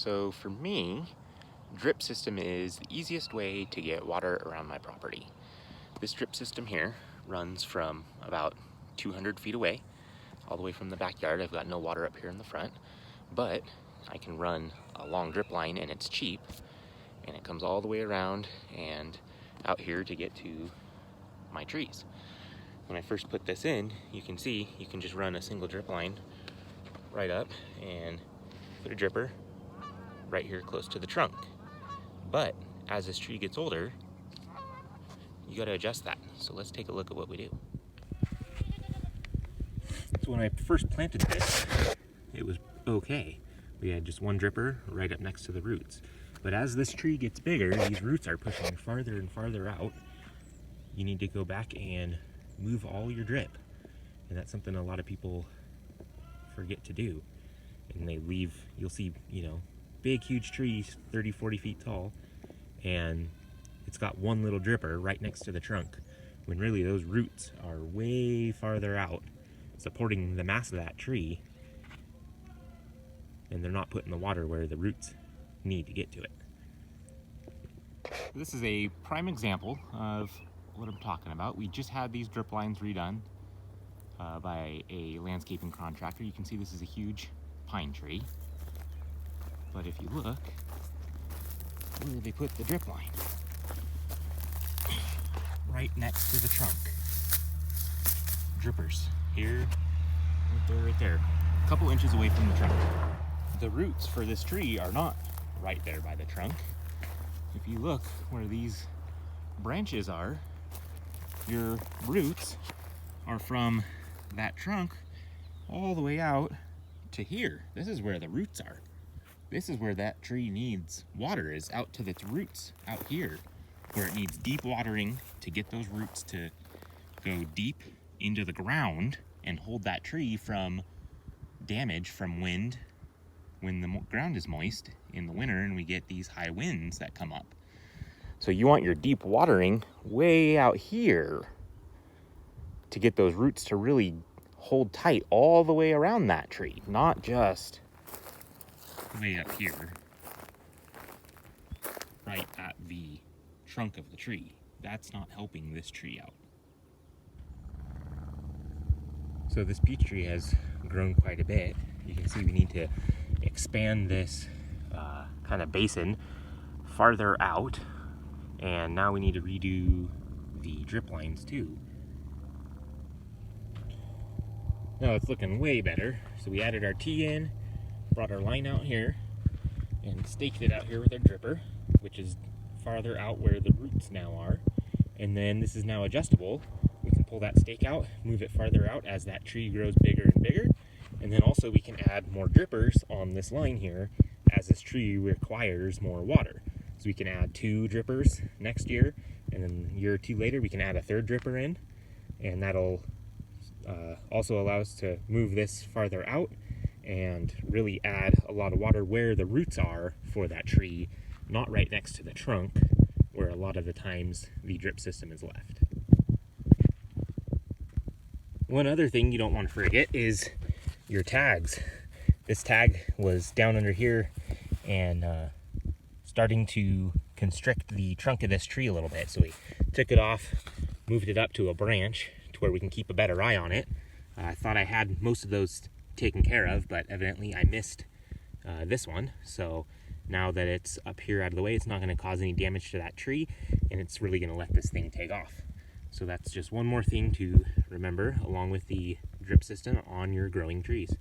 So for me, drip system is the easiest way to get water around my property. This drip system here runs from about 200 feet away, all the way from the backyard. I've got no water up here in the front, but I can run a long drip line and it's cheap, and it comes all the way around and out here to get to my trees. When I first put this in, you can see you can just run a single drip line right up and put a dripper right here close to the trunk. But as this tree gets older, you got to adjust that. So let's take a look at what we do. So when I first planted this, it was okay. We had just one dripper right up next to the roots. But as this tree gets bigger, these roots are pushing farther and farther out. You need to go back and move all your drip. And that's something a lot of people forget to do. And they leave, you'll see, big, huge trees, 30, 40 feet tall, and it's got one little dripper right next to the trunk, when really those roots are way farther out, supporting the mass of that tree, and they're not putting the water where the roots need to get to it. This is a prime example of what I'm talking about. We just had these drip lines redone by a landscaping contractor. You can see this is a huge pine tree. But if you look, where they put the drip line? Right next to the trunk. Drippers. Here, right there. A couple inches away from the trunk. The roots for this tree are not right there by the trunk. If you look where these branches are, your roots are from that trunk all the way out to here. This is where the roots are. This is where that tree needs water, is out to its roots, out here, where it needs deep watering to get those roots to go deep into the ground and hold that tree from damage from wind when the ground is moist in the winter and we get these high winds that come up. So you want your deep watering way out here to get those roots to really hold tight all the way around that tree, not just way up here, right at the trunk of the tree. That's not helping this tree out. So this peach tree has grown quite a bit. You can see we need to expand this kind of basin farther out, and now we need to redo the drip lines too. Now it's looking way better. So we added our T in, brought our line out here, and staked it out here with our dripper, which is farther out where the roots now are. And then this is now adjustable. We can pull that stake out, move it farther out as that tree grows bigger and bigger. And then also we can add more drippers on this line here as this tree requires more water. So we can add 2 drippers next year, and then a year or 2 later we can add a 3rd dripper in, and that'll also allow us to move this farther out and really add a lot of water where the roots are for that tree, not right next to the trunk where a lot of the times the drip system is left. One other thing you don't want to forget is your tags. This tag was down under here and starting to constrict the trunk of this tree a little bit. So we took it off, moved it up to a branch to where we can keep a better eye on it. I thought I had most of those taken care of, but evidently I missed this one. So now that it's up here out of the way, it's not going to cause any damage to that tree, and it's really going to let this thing take off. So that's just one more thing to remember along with the drip system on your growing trees.